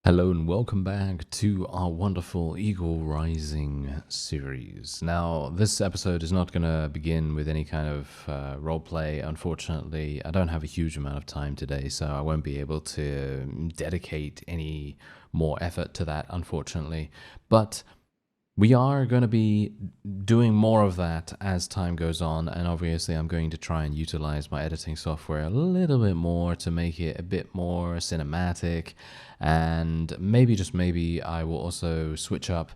Hello and welcome back to our wonderful Eagle Rising series. Now, this episode is not going to begin with any kind of roleplay. Unfortunately, I don't have a huge amount of time today, so I won't be able to dedicate any more effort to that, unfortunately. But we are going to be doing more of that as time goes on, and obviously I'm going to try and utilize my editing software a little bit more to make it a bit more cinematic, and maybe, just maybe, I will also switch up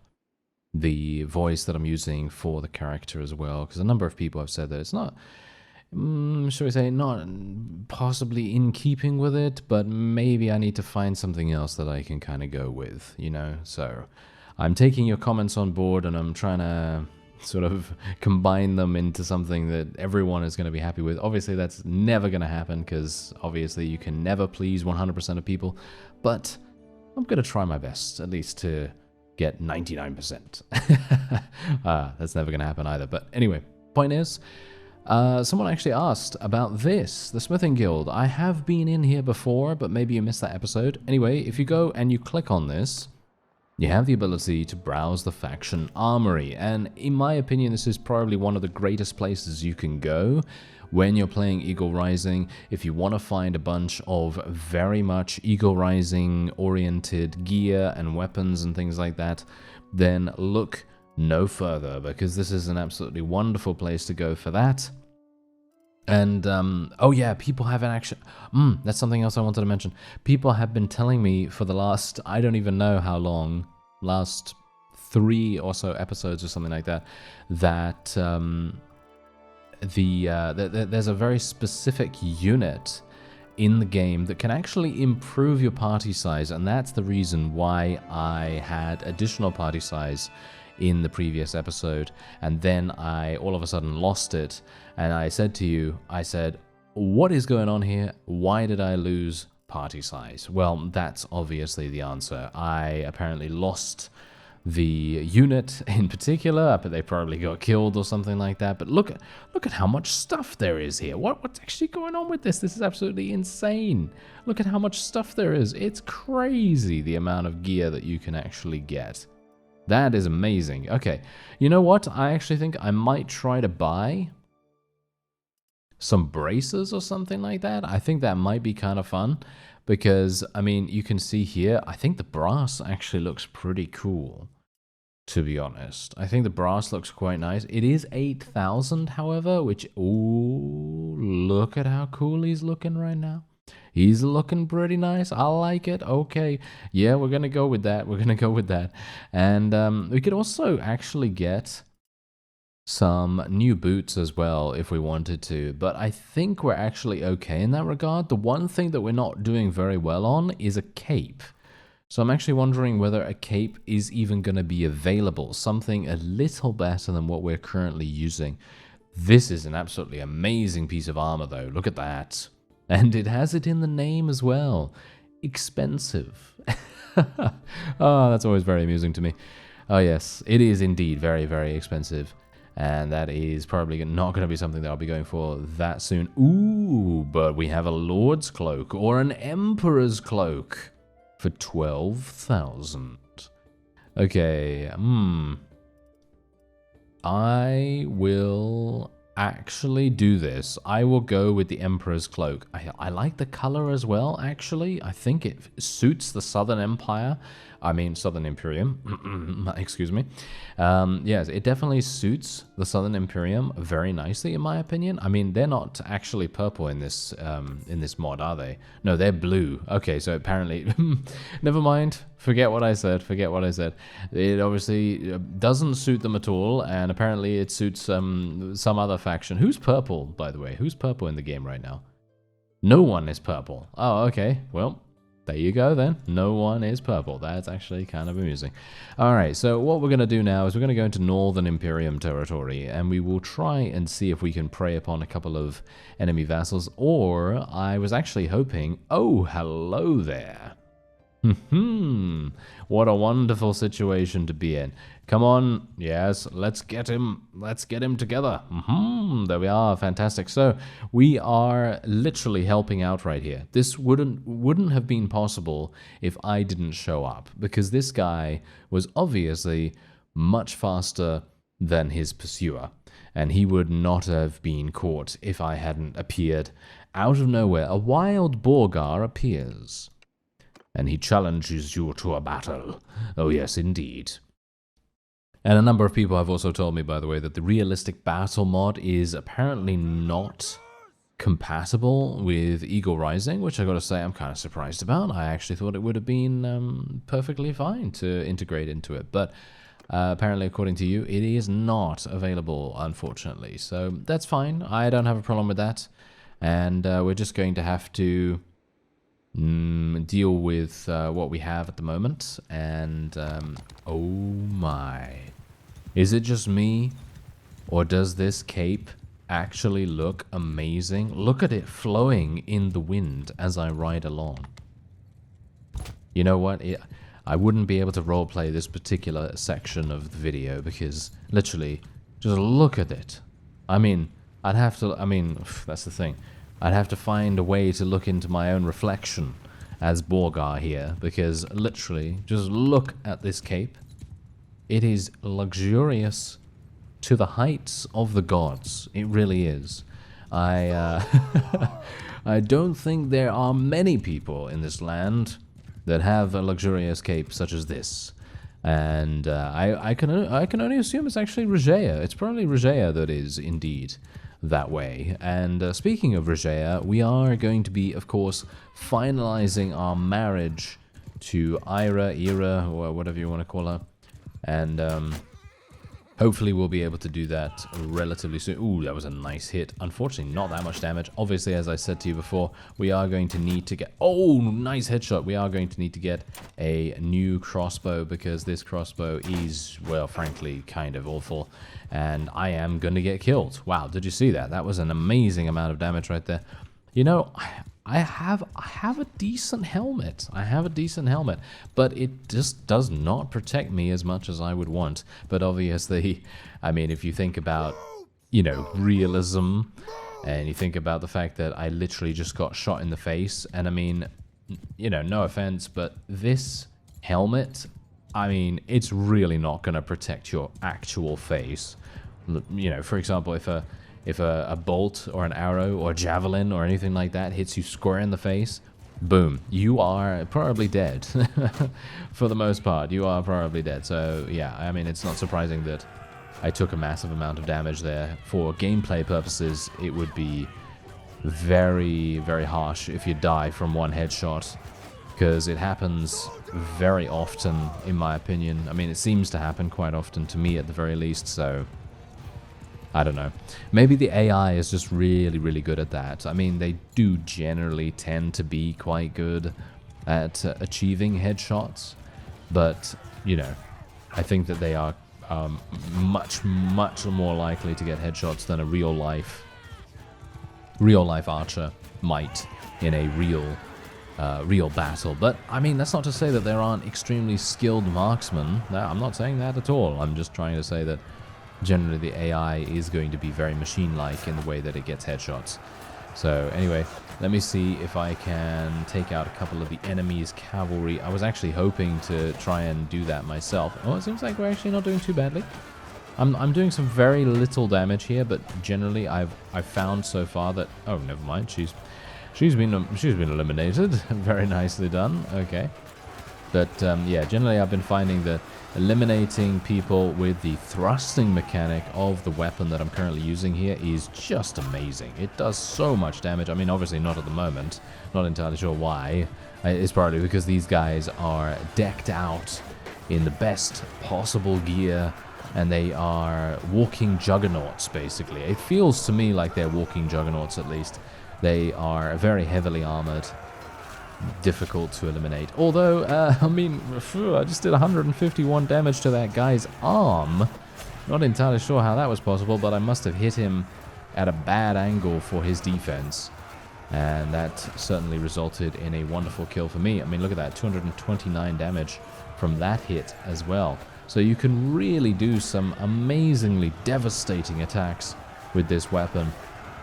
the voice that I'm using for the character as well, because a number of people have said that it's not, shall we say, not possibly in keeping with it, but maybe I need to find something else that I can kind of go with, you know, so I'm taking your comments on board and I'm trying to sort of combine them into something that everyone is going to be happy with. Obviously, that's never going to happen because obviously you can never please 100% of people, but I'm going to try my best, at least to get 99%. That's never going to happen either. But anyway, point is, someone actually asked about this, the Smithing Guild. I have been in here before, but maybe you missed that episode. Anyway, if you go and you click on this, you have the ability to browse the faction armory, and in my opinion, this is probably one of the greatest places you can go when you're playing Eagle Rising. If you want to find a bunch of very much Eagle Rising oriented gear and weapons and things like that, then look no further, because this is an absolutely wonderful place to go for that. And, oh yeah, people have an action. That's something else I wanted to mention. People have been telling me for the last, I don't even know how long, last 3 or so episodes or something like that, that there's a very specific unit in the game that can actually improve your party size, and that's the reason why I had additional party size in the previous episode, and then I all of a sudden lost it, and I said to you, I said, what is going on here? Why did I lose party size? Well, that's obviously the answer. I apparently lost the unit in particular, but they probably got killed or something like that. But look at how much stuff there is here. What's actually going on with this? This is absolutely insane. Look at how much stuff there is. It's crazy the amount of gear that you can actually get. That is amazing. Okay, you know what? I actually think I might try to buy some braces or something like that. I think that might be kind of fun because, I mean, you can see here, I think the brass actually looks pretty cool, to be honest. I think the brass looks quite nice. It is 8,000, however, which, ooh, look at how cool he's looking right now. He's looking pretty nice. I like it. Okay. Yeah, we're going to go with that. We're going to go with that. And we could also actually get some new boots as well if we wanted to. But I think we're actually okay in that regard. The one thing that we're not doing very well on is a cape. So I'm actually wondering whether a cape is even going to be available. Something a little better than what we're currently using. This is an absolutely amazing piece of armor though. Look at that. And it has it in the name as well. Expensive. Oh, that's always very amusing to me. Oh yes, it is indeed very, very expensive. And that is probably not going to be something that I'll be going for that soon. Ooh, but we have a Lord's Cloak or an Emperor's Cloak for 12,000. Okay, I will actually do this. I will go with the Emperor's Cloak. I like the color as well, actually. I think it suits the Southern Empire. I mean, Southern Imperium. Excuse me. Yes, it definitely suits the Southern Imperium very nicely, in my opinion. I mean, they're not actually purple in this mod, are they? No, they're blue. Okay, so apparently, never mind. Forget what I said. Forget what I said. It obviously doesn't suit them at all, and apparently it suits some other faction. Who's purple, by the way? Who's purple in the game right now? No one is purple. Oh, okay. Well, there you go then. No one is purple. That's actually kind of amusing. Alright, so what we're going to do now is we're going to go into Northern Imperium territory, and we will try and see if we can prey upon a couple of enemy vassals, or I was actually hoping... Oh, hello there. What a wonderful situation to be in. Come on, yes, let's get him together. There we are, fantastic. So we are literally helping out right here. This wouldn't have been possible if I didn't show up, because this guy was obviously much faster than his pursuer, and he would not have been caught if I hadn't appeared out of nowhere. A wild Borgar appears, and he challenges you to a battle. Oh yes, indeed. And a number of people have also told me, by the way, that the realistic battle mod is apparently not compatible with Eagle Rising, which I gotta say I'm kind of surprised about. I actually thought it would have been perfectly fine to integrate into it, but apparently, according to you, it is not available, unfortunately. So that's fine. I don't have a problem with that, and we're just going to have to deal with what we have at the moment. And oh my, is it just me, or does this cape actually look amazing? Look at it flowing in the wind as I ride along. You know what, I wouldn't be able to roleplay this particular section of the video, because literally, just look at it. I mean, that's the thing. I'd have to find a way to look into my own reflection as Borgar here, because literally, just look at this cape. It is luxurious to the heights of the gods. It really is. I don't think there are many people in this land that have a luxurious cape such as this. And I can only assume it's actually Regea. It's probably Regea that is indeed that way. And speaking of Regea, we are going to be, of course, finalizing our marriage to Ira, or whatever you want to call her. And hopefully we'll be able to do that relatively soon. Ooh, that was a nice hit. Unfortunately, not that much damage. Obviously, as I said to you before, we are going to need to get... Oh, nice headshot. We are going to need to get a new crossbow, because this crossbow is, well, frankly, kind of awful. And I am going to get killed. Wow, did you see that? That was an amazing amount of damage right there. You know, I have a decent helmet. But it just does not protect me as much as I would want. But obviously, I mean, if you think about, you know, realism, and you think about the fact that I literally just got shot in the face, and I mean, you know, no offense, but this helmet, I mean, it's really not going to protect your actual face. You know, for example, if a bolt or an arrow or javelin or anything like that hits you square in the face, boom, you are probably dead. For the most part, you are probably dead. So yeah, I mean, it's not surprising that I took a massive amount of damage there. For gameplay purposes, it would be very, very harsh if you die from one headshot, because it happens very often, in my opinion. I mean, it seems to happen quite often to me at the very least, so I don't know. Maybe the AI is just really, really good at that. I mean, they do generally tend to be quite good at achieving headshots, but, you know, I think that they are much, much more likely to get headshots than a real-life archer might in a real battle. But, I mean, that's not to say that there aren't extremely skilled marksmen. No, I'm not saying that at all. I'm just trying to say that generally the AI is going to be very machine-like in the way that it gets headshots. So anyway, let me see if I can take out a couple of the enemy's cavalry. I was actually hoping to try and do that myself. Oh, it seems like we're actually not doing too badly. I'm doing some very little damage here, but generally I've found so far that... Oh, never mind. She's been eliminated. Very nicely done. Okay. But yeah, generally I've been finding that eliminating people with the thrusting mechanic of the weapon that I'm currently using here is just amazing. It does so much damage. I mean, obviously not at the moment. Not entirely sure why. It's probably because these guys are decked out in the best possible gear, and they are walking juggernauts, basically. It feels to me like they're walking juggernauts, at least. They are very heavily armored, difficult to eliminate. Although, I mean, I just did 151 damage to that guy's arm. Not entirely sure how that was possible, but I must have hit him at a bad angle for his defense. And that certainly resulted in a wonderful kill for me. I mean, look at that, 229 damage from that hit as well. So you can really do some amazingly devastating attacks with this weapon.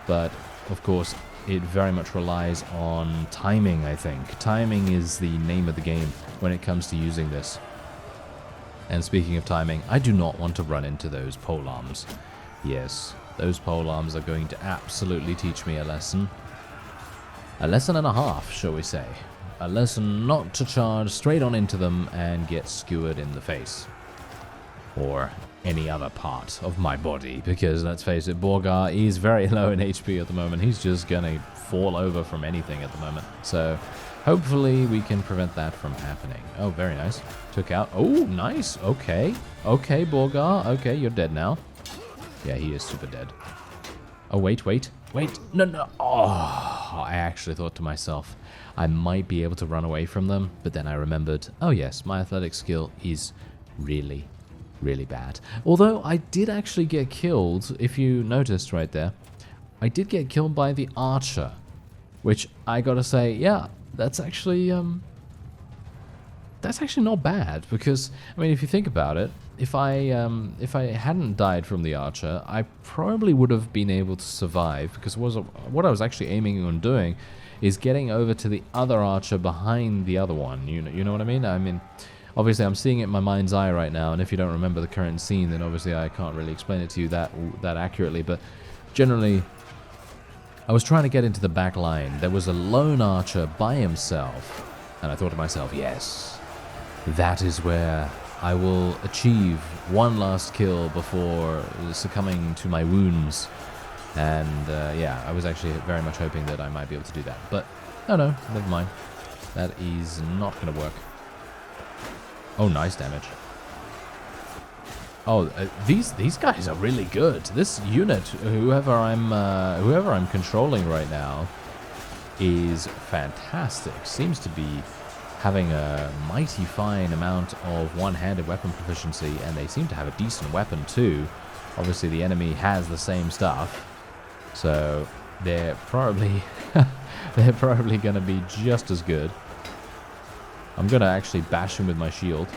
But, of course, it very much relies on timing, I think. Timing is the name of the game when it comes to using this. And speaking of timing, I do not want to run into those polearms. Yes, those polearms are going to absolutely teach me a lesson. A lesson and a half, shall we say. A lesson not to charge straight on into them and get skewered in the face. Or any other part of my body, because let's face it, Borgar is very low in HP at the moment. He's just gonna fall over from anything at the moment. So hopefully we can prevent that from happening. Oh, very nice. Took out. Oh, nice. Okay. Okay, Borgar. Okay, you're dead now. Yeah, he is super dead. Oh, wait. No. Oh, I actually thought to myself, I might be able to run away from them, but then I remembered, oh yes, my athletic skill is really bad. Although I did actually get killed, if you noticed right there, I did get killed by the archer, which I gotta say, yeah, that's actually not bad, because, I mean, if you think about it, if I hadn't died from the archer, I probably would have been able to survive, because what I was actually aiming on doing is getting over to the other archer behind the other one. You know what I mean? I mean, obviously I'm seeing it in my mind's eye right now, and if you don't remember the current scene, then obviously I can't really explain it to you that accurately, but generally, I was trying to get into the back line. There was a lone archer by himself, and I thought to myself, yes, that is where I will achieve one last kill before succumbing to my wounds. And yeah, I was actually very much hoping that I might be able to do that. But, oh no, never mind. That is not going to work. Oh, nice damage. Oh, these guys are really good. This unit, whoever I'm controlling right now, is fantastic. Seems to be having a mighty fine amount of one-handed weapon proficiency, and they seem to have a decent weapon too. Obviously, the enemy has the same stuff, so they're probably going to be just as good. I'm going to actually bash him with my shield.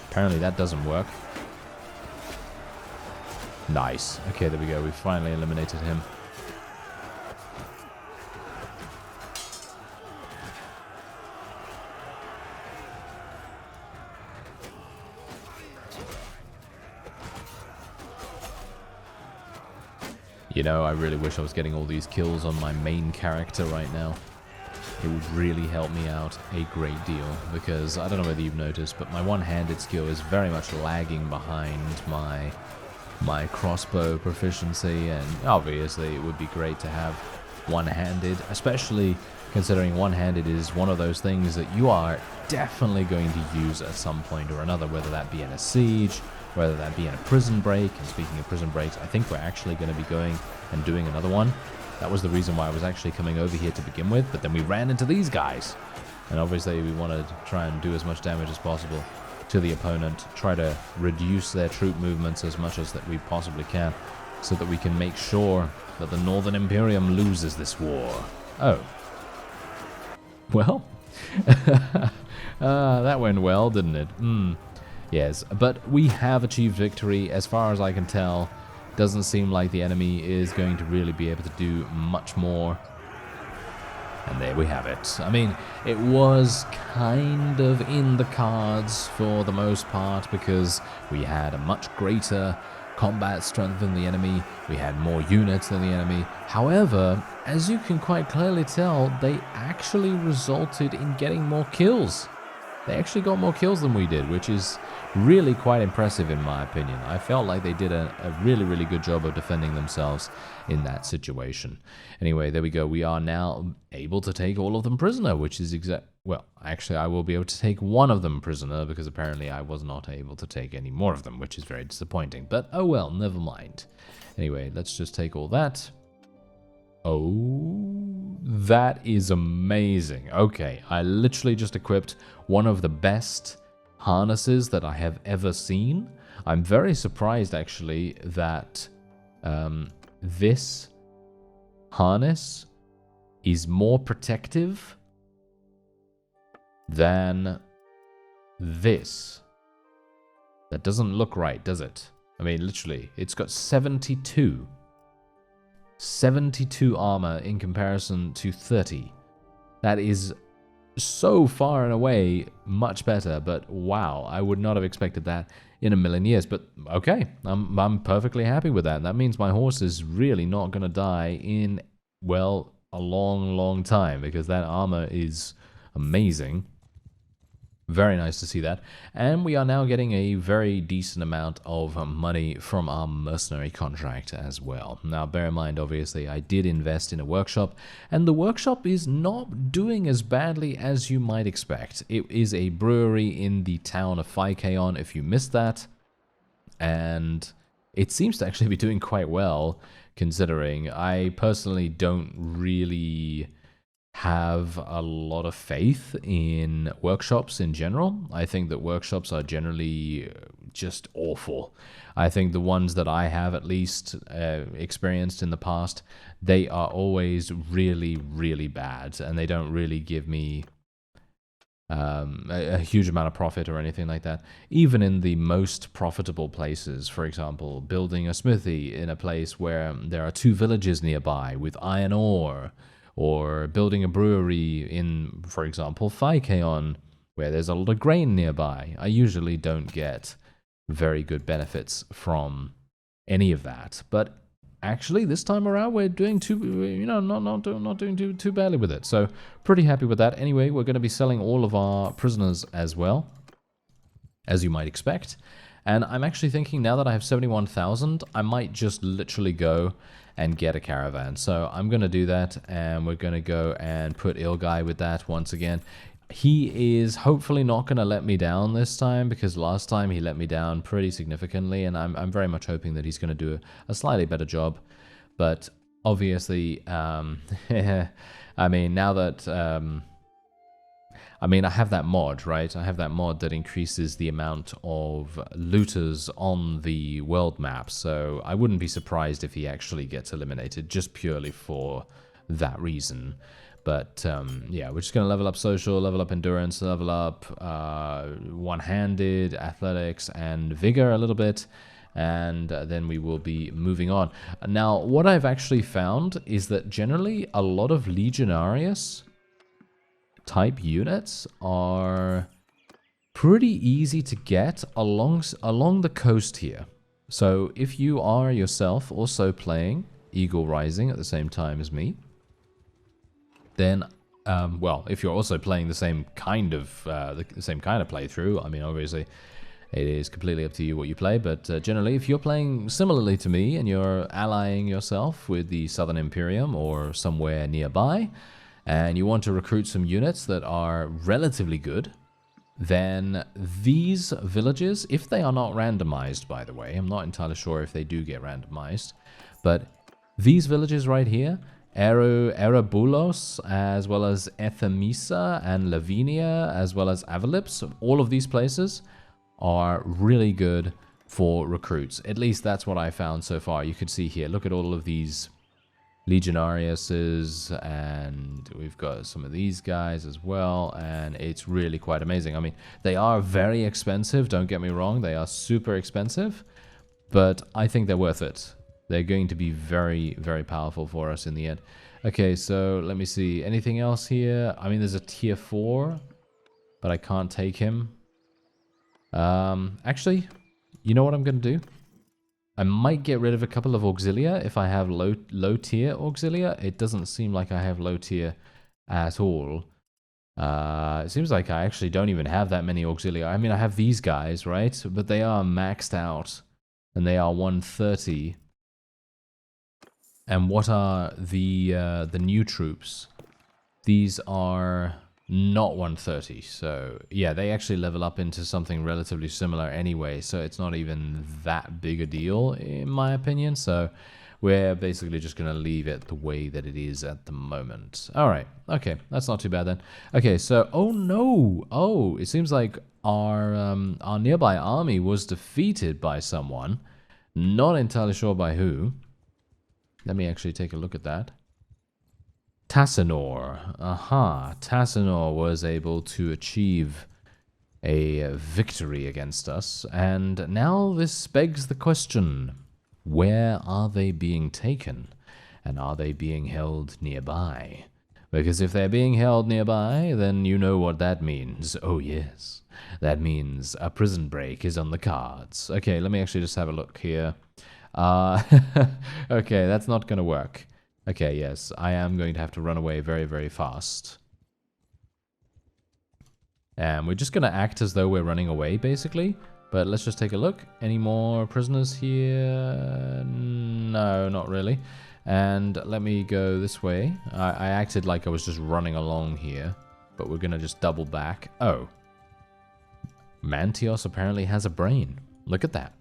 Apparently that doesn't work. Nice. Okay, there we go. We finally eliminated him. You know, I really wish I was getting all these kills on my main character right now. It would really help me out a great deal, because I don't know whether you've noticed, but my one-handed skill is very much lagging behind my crossbow proficiency, and obviously it would be great to have one-handed, especially considering one-handed is one of those things that you are definitely going to use at some point or another, whether that be in a siege, whether that be in a prison break. And speaking of prison breaks, I think we're actually going to be going and doing another one. That was the reason why I was actually coming over here to begin with, but then we ran into these guys. And obviously we want to try and do as much damage as possible to the opponent, try to reduce their troop movements as much as that we possibly can, so that we can make sure that the Northern Imperium loses this war. Oh. Well, that went well, didn't it? Yes, but we have achieved victory. As far as I can tell, doesn't seem like the enemy is going to really be able to do much more. And there we have it. I mean, it was kind of in the cards for the most part, because we had a much greater combat strength than the enemy. We had more units than the enemy. However, as you can quite clearly tell, they actually resulted in getting more kills. They actually got more kills than we did, which is really quite impressive in my opinion. I felt like they did a really good job of defending themselves in that situation. Anyway, there we go. We are now able to take all of them prisoner, which is well, actually I will be able to take one of them prisoner, because apparently I was not able to take any more of them, which is very disappointing. But oh well, never mind. Anyway, let's just take all that. Oh, that is amazing. Okay, I literally just equipped one of the best harnesses that I have ever seen. I'm very surprised actually that this harness is more protective than this. That doesn't look right, does it? I mean, literally, it's got 72. 72 armor in comparison to 30. That is so far and away much better, but wow, I would not have expected that in a million years. But okay, I'm perfectly happy with that. That means my horse is really not going to die in, well, a long time, because that armor is amazing. Very nice to see that. And we are now getting a very decent amount of money from our mercenary contract as well. Now, bear in mind, obviously, I did invest in a workshop, and the workshop is not doing as badly as you might expect. It is a brewery in the town of Phykeon, if you missed that, and it seems to actually be doing quite well, considering. I personally don't really have a lot of faith in workshops in general. I think that workshops are generally just awful. I think the ones that I have at least experienced in the past, they are always really bad, and they don't really give me a huge amount of profit or anything like that. Even in the most profitable places, for example, building a smithy in a place where there are 2 villages nearby with iron ore, or building a brewery in, for example, Phykeon, where there's a lot of grain nearby. I usually don't get very good benefits from any of that. But actually, this time around, we're doing not doing too badly with it. So pretty happy with that. Anyway, we're going to be selling all of our prisoners as well, as you might expect. And I'm actually thinking, now that I have 71,000, I might just literally go and get a caravan. So I'm going to do that, and we're going to go and put Ilgai with that once again. He is hopefully not going to let me down this time, because last time he let me down pretty significantly, and I'm very much hoping that he's going to do a slightly better job. But obviously, I mean, now that... I mean, I have that mod, right? I have that mod that increases the amount of looters on the world map, so I wouldn't be surprised if he actually gets eliminated, just purely for that reason. But, yeah, we're just going to level up social, level up endurance, level up one-handed, athletics, and vigor a little bit, and then we will be moving on. Now, what I've actually found is that generally a lot of Legionarius type units are pretty easy to get along the coast here. So if you are yourself also playing Eagle Rising at the same time as me, then well, if you're also playing the same kind of playthrough, I mean, obviously it is completely up to you what you play, but generally, if you're playing similarly to me and you're allying yourself with the Southern Imperium or somewhere nearby, and you want to recruit some units that are relatively good, then these villages, if they are not randomized, by the way, I'm not entirely sure if they do get randomized, but these villages right here, Erebulos, as well as Ethemisa and Lavinia, as well as Avalips, all of these places are really good for recruits. At least that's what I found so far. You could see here, look at all of these Legionariuses, and we've got some of these guys as well, and it's really quite amazing. I mean, they are very expensive, don't get me wrong, they are super expensive, but I think they're worth it. They're going to be very powerful for us in the end. Okay, so let me see, anything else here? I mean, there's a tier 4, but I can't take him. Actually, you know what I'm going to do? I might get rid of a couple of Auxilia if I have low tier Auxilia. It doesn't seem like I have low tier at all. It seems like I actually don't even have that many Auxilia. I mean, I have these guys, right? But they are maxed out, and they are 130. And what are the new troops? These are not 130, so yeah, they actually level up into something relatively similar anyway, so it's not even that big a deal in my opinion. So we're basically just going to leave it the way that it is at the moment. All right, okay, that's not too bad then. Okay, so oh no, it seems like our nearby army was defeated by someone, not entirely sure by who. Let me actually take a look at that. Tassinor. Aha. Tassinor was able to achieve a victory against us. And now this begs the question, where are they being taken? And are they being held nearby? Because if they're being held nearby, then you know what that means. Oh yes, that means a prison break is on the cards. Okay, let me actually just have a look here. Okay, that's not gonna work. Okay, yes, I am going to have to run away very, very fast. And we're just gonna act as though we're running away, basically. But let's just take a look. Any more prisoners here? No, not really. And let me go this way. I acted like I was just running along here, but we're gonna just double back. Oh. Mantios apparently has a brain. Look at that.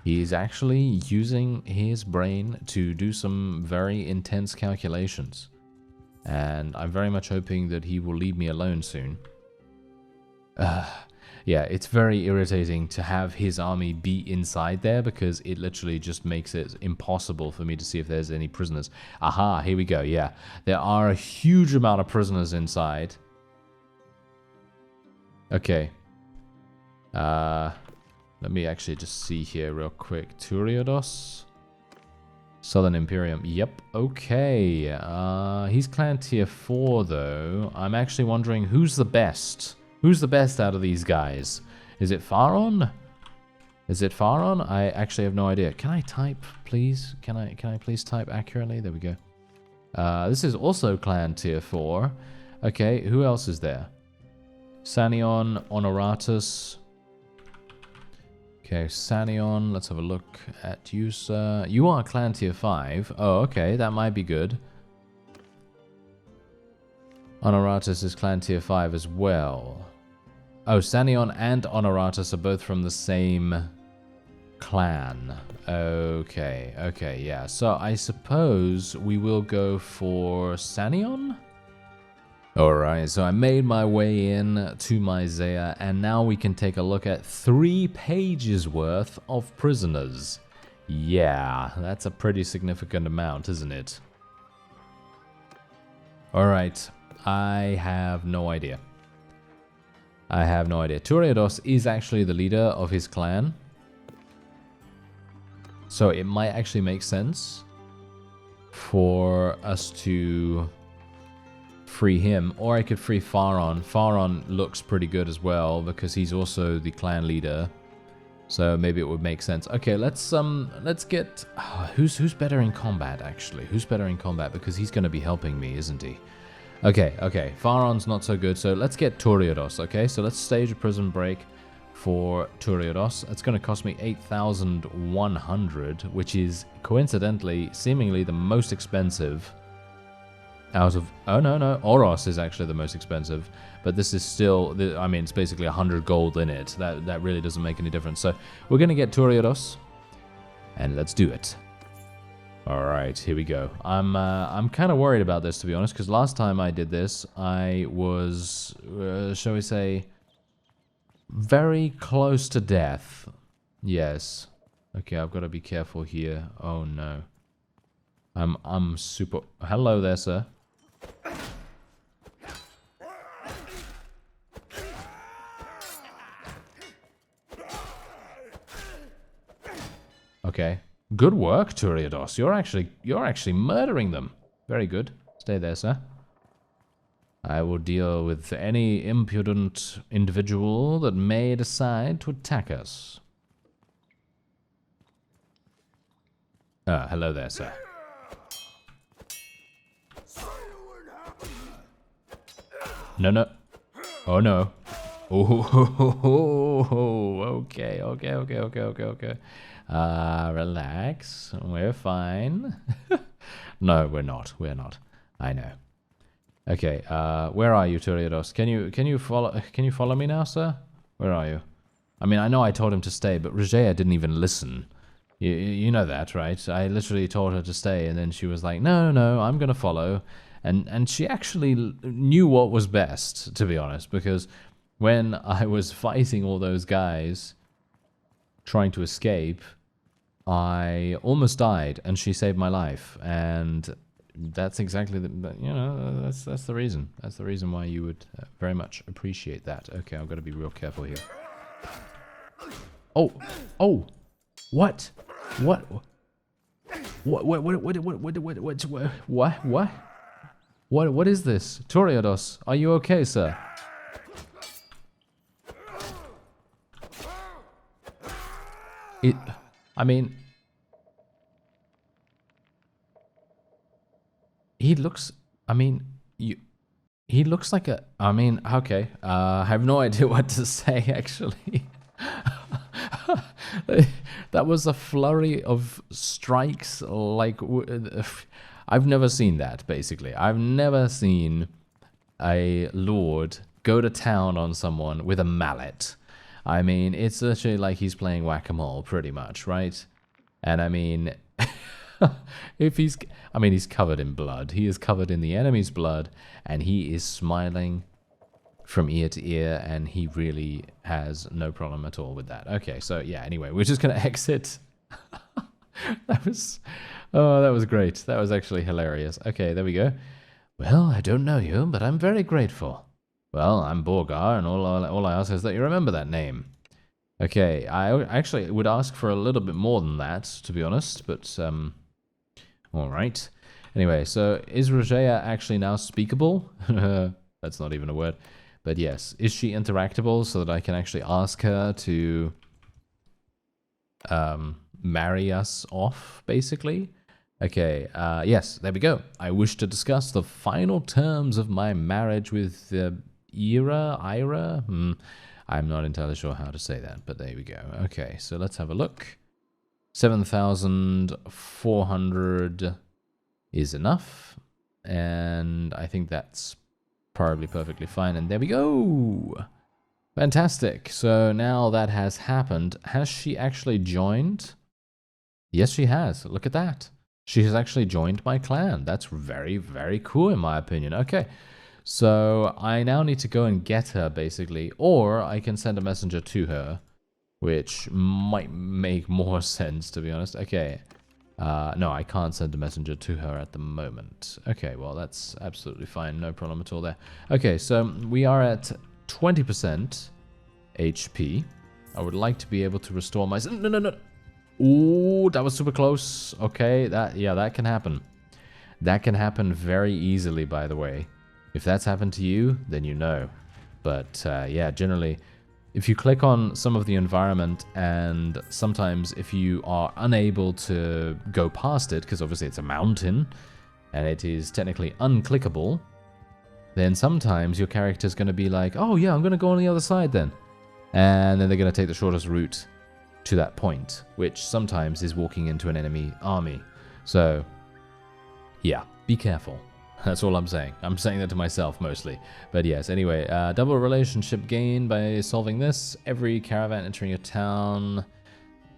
He's actually using his brain to do some very intense calculations. And I'm very much hoping that he will leave me alone soon. Yeah, it's very irritating to have his army be inside there because it literally just makes it impossible for me to see if there's any prisoners. Aha, here we go, yeah. There are a huge amount of prisoners inside. Okay. Let me actually just see here real quick. Turiados. Southern Imperium. Yep, okay. He's clan tier 4 though. I'm actually wondering who's the best. Who's the best out of these guys? Is it Faron? Is it Faron? I actually have no idea. Can I type, please? Can I please type accurately? There we go. This is also clan tier 4. Okay, who else is there? Sanion, Honoratus. Okay, Sanion, let's have a look at you, sir. You are clan tier 5. Oh, okay, that might be good. Honoratus is clan tier 5 as well. Oh, Sanion and Honoratus are both from the same clan. Okay, okay, yeah. So I suppose we will go for Sanion? Alright, so I made my way in to Myzea, and now we can take a look at 3 pages worth of prisoners. Yeah, that's a pretty significant amount, isn't it? Alright, I have no idea. I have no idea. Turiados is actually the leader of his clan. So it might actually make sense for us to free him. Or I could free Faron. Faron looks pretty good as well because he's also the clan leader. So maybe it would make sense. Okay, let's get... who's better in combat, actually? Who's better in combat? Because he's going to be helping me, isn't he? Okay, okay. Faron's not so good, so let's get Turiados, okay? So let's stage a prison break for Turiados. It's going to cost me 8,100, which is coincidentally, seemingly the most expensive out of... Oh, no. Oros is actually the most expensive, but this is still... I mean, it's basically 100 gold in it. That really doesn't make any difference. So we're going to get Turiados, and let's do it. Alright, here we go. I'm kind of worried about this, to be honest, because last time I did this, I was, shall we say, very close to death. Yes. Okay, I've got to be careful here. Oh, no. I'm super... Hello there, sir. Okay. Good work, Turiados. You're actually murdering them. Very good. Stay there, sir. I will deal with any impudent individual that may decide to attack us. Hello there, sir. No. Oh, no. Oh, okay. Relax. We're fine. No, we're not. We're not. I know. Okay, where are you, Turiados? Can you follow me now, sir? Where are you? I mean, I know I told him to stay, but Regea didn't even listen. You know that, right? I literally told her to stay, and then she was like, no, I'm gonna follow. And she actually knew what was best, to be honest, because when I was fighting all those guys trying to escape, I almost died, and she saved my life. And that's exactly the, you know, that's the reason. That's the reason why you would very much appreciate that. Okay, I've got to be real careful here. Oh, oh, what? What? What is this? Turiados, are you okay, sir? I mean, he looks, I mean, he looks like a, I mean, okay, I have no idea what to say, actually. That was a flurry of strikes, like, I've never seen that, basically. I've never seen a lord go to town on someone with a mallet. I mean, it's literally like he's playing whack-a-mole, pretty much, right? And I mean, if he's, I mean, he's covered in blood. He is covered in the enemy's blood, and he is smiling from ear to ear, and he really has no problem at all with that. Okay, so yeah, anyway, we're just gonna exit. That was, oh, that was great. That was actually hilarious. Okay, there we go. Well, I don't know you, but I'm very grateful. Well, I'm Borgar, and all I ask is that you remember that name. Okay, I actually would ask for a little bit more than that, to be honest, but, alright. Anyway, so is Rogea actually now speakable? That's not even a word. But yes, is she interactable so that I can actually ask her to marry us off, basically? Okay, yes, there we go. I wish to discuss the final terms of my marriage with Ira? I'm not entirely sure how to say that, but there we go. Okay, so let's have a look. 7,400 is enough, and I think that's probably perfectly fine, and there we go! Fantastic. So now that has happened, has she actually joined? Yes, she has. Look at that. She has actually joined my clan. That's very, very cool in my opinion. Okay. So I now need to go and get her, basically, or I can send a messenger to her, which might make more sense, to be honest. Okay, no, I can't send a messenger to her at the moment. Okay, well, that's absolutely fine, no problem at all there. Okay, so we are at 20% HP. I would like to be able to restore my... No. Ooh, that was super close. Okay, that can happen. That can happen very easily, by the way. If that's happened to you, then you know. But yeah, generally, if you click on some of the environment, and sometimes if you are unable to go past it, because obviously it's a mountain, and it is technically unclickable, then sometimes your character's going to be like, oh yeah, I'm going to go on the other side then. And then they're going to take the shortest route to that point, which sometimes is walking into an enemy army. So, yeah, be careful. That's all I'm saying. I'm saying that to myself mostly. But yes, anyway, double relationship gain by solving this. Every caravan entering a town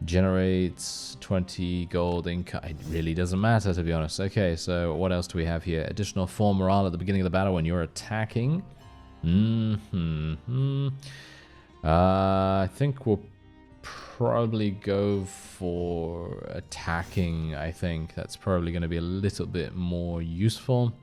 generates 20 gold income. It really doesn't matter, to be honest. Okay, so what else do we have here? Additional 4 morale at the beginning of the battle when you're attacking. I think we'll probably go for attacking. I think that's probably going to be a little bit more useful.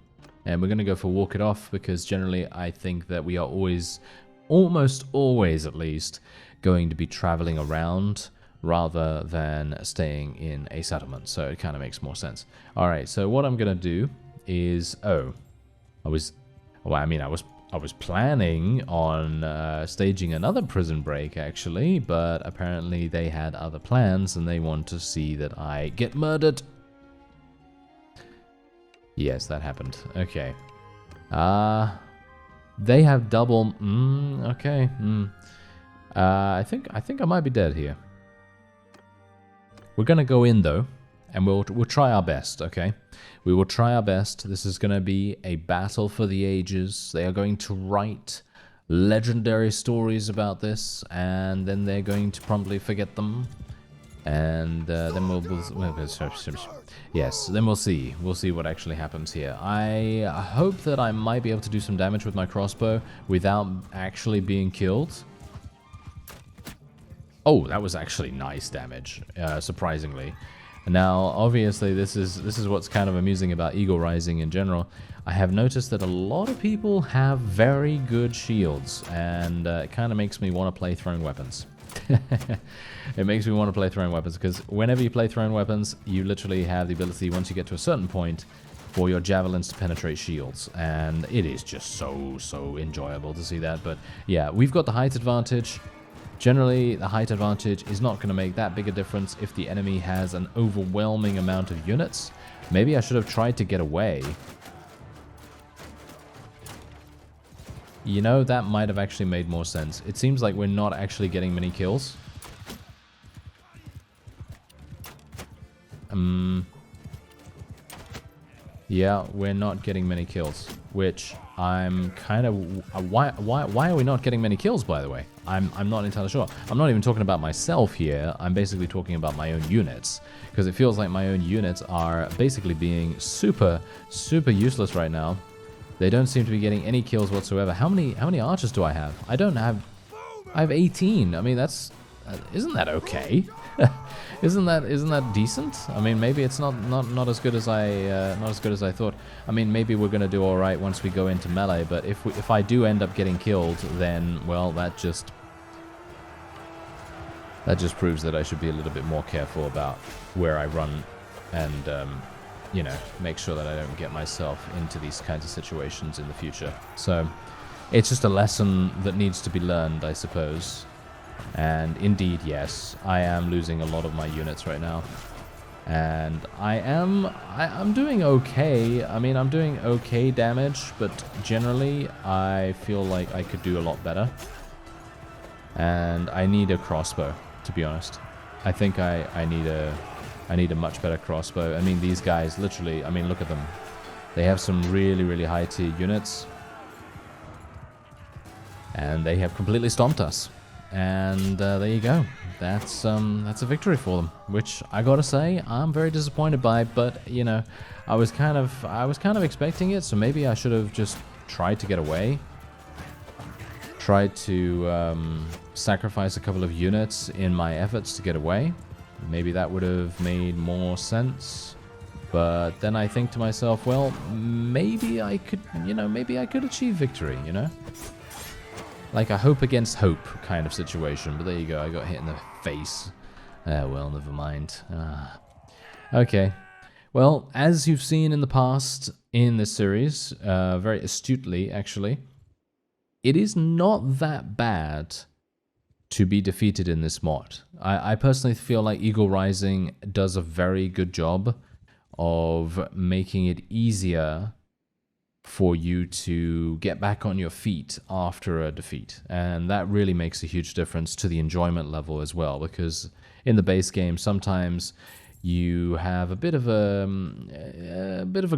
And we're going to go for walk it off, because generally I think that we are always, almost always at least, going to be traveling around rather than staying in a settlement. So it kind of makes more sense. Alright, so what I'm going to do is, I was planning on staging another prison break, actually, but apparently they had other plans and they want to see that I get murdered. Yes, that happened. Okay. They have double... okay. I think I might be dead here. We're gonna go in, though, and we'll try our best, okay? We will try our best. This is gonna be a battle for the ages. They are going to write legendary stories about this, and then they're going to promptly forget them. And then yes, then we'll see. We'll see what actually happens here. I hope that I might be able to do some damage with my crossbow without actually being killed. Oh, that was actually nice damage, surprisingly. Now, obviously, this is what's kind of amusing about Eagle Rising in general. I have noticed that a lot of people have very good shields, and it kind of makes me want to play thrown weapons. It makes me want to play thrown weapons, because whenever you play thrown weapons, you literally have the ability, once you get to a certain point, for your javelins to penetrate shields, and it is just so enjoyable to see that. But yeah, we've got the height advantage. Generally, the height advantage is not going to make that big a difference if the enemy has an overwhelming amount of units. Maybe I should have tried to get away. You know, that might have actually made more sense. It seems like we're not actually getting many kills. Yeah, we're not getting many kills, which I'm kind of... Why are we not getting many kills, by the way? I'm not entirely sure. I'm not even talking about myself here. I'm basically talking about my own units, because it feels like my own units are basically being super useless right now. They don't seem to be getting any kills whatsoever. How many archers do I have? I have 18. I mean, that's... isn't that okay? Isn't that decent? I mean, maybe it's not as good as I thought. I mean, maybe we're gonna do all right once we go into melee. But if I do end up getting killed, then well, that just proves that I should be a little bit more careful about where I run, and you know, make sure that I don't get myself into these kinds of situations in the future. So it's just a lesson that needs to be learned, I suppose. And indeed, yes, I am losing a lot of my units right now. And I'm doing okay. I mean, I'm doing okay damage, but generally I feel like I could do a lot better. And I need a crossbow, to be honest. I think I need a much better crossbow. I mean, these guys literally, I mean, look at them. They have some really high tier units. And they have completely stomped us. And there you go. That's a victory for them, which I gotta say I'm very disappointed by. But you know, I was kind of expecting it, so maybe I should have just tried to get away. Tried to sacrifice a couple of units in my efforts to get away. Maybe that would have made more sense. But then I think to myself, well, maybe I could, you know, maybe I could achieve victory, you know. Like a hope against hope kind of situation. But there you go, I got hit in the face. Well, never mind. Okay. Well, as you've seen in the past in this series, very astutely actually, it is not that bad to be defeated in this mod. I personally feel like Eagle Rising does a very good job of making it easier for you to get back on your feet after a defeat. And that really makes a huge difference to the enjoyment level as well, because in the base game sometimes you have a bit of a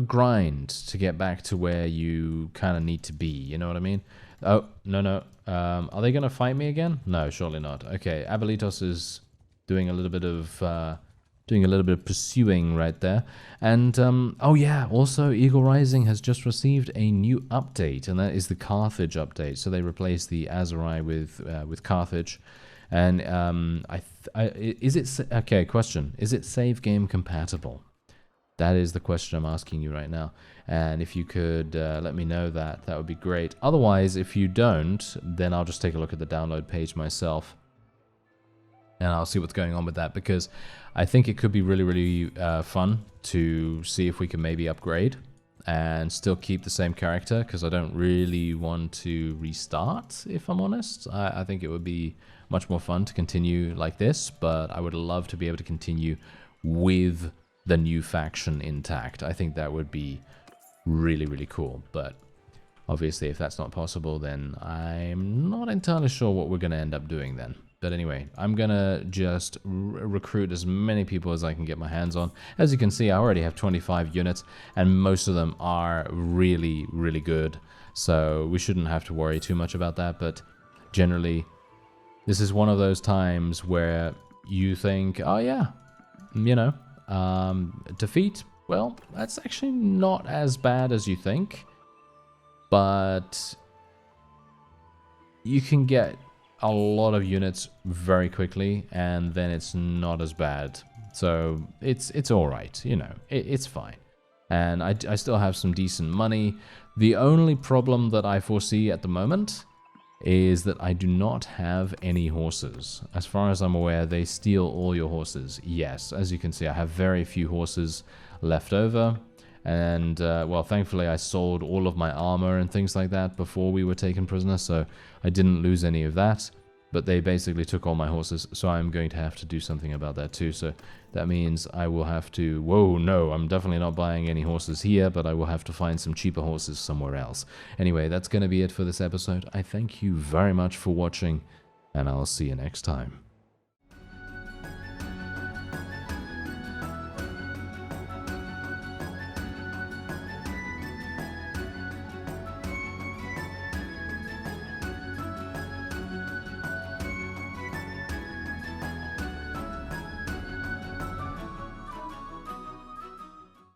grind to get back to where you kind of need to be, you know what I mean? Oh, no. Are they going to fight me again? No, surely not. Okay, Abelitos is doing a little bit of pursuing right there. And, oh yeah, also Eagle Rising has just received a new update, and that is the Carthage update. So they replaced the Azurai with Carthage. And, okay, question. Is it save game compatible? That is the question I'm asking you right now. And if you could let me know that, that would be great. Otherwise, if you don't, then I'll just take a look at the download page myself. And I'll see what's going on with that, because I think it could be really fun to see if we can maybe upgrade and still keep the same character, because I don't really want to restart, if I'm honest. I think it would be much more fun to continue like this, but I would love to be able to continue with the new faction intact. I think that would be really cool, but obviously if that's not possible, then I'm not entirely sure what we're going to end up doing then. But anyway, I'm going to just recruit as many people as I can get my hands on. As you can see, I already have 25 units, and most of them are really good. So we shouldn't have to worry too much about that. But generally, this is one of those times where you think, oh yeah, you know, defeat, well, that's actually not as bad as you think. But you can get a lot of units very quickly, and then it's not as bad. So it's all right, you know, it's fine. And I still have some decent money. The only problem that I foresee at the moment is that I do not have any horses. As far as I'm aware, they steal all your horses. Yes, as you can see, I have very few horses left over. And, well, thankfully I sold all of my armor and things like that before we were taken prisoner, so I didn't lose any of that. But they basically took all my horses, so I'm going to have to do something about that too. So that means I will have to... Whoa, no, I'm definitely not buying any horses here, but I will have to find some cheaper horses somewhere else. Anyway, that's going to be it for this episode. I thank you very much for watching, and I'll see you next time.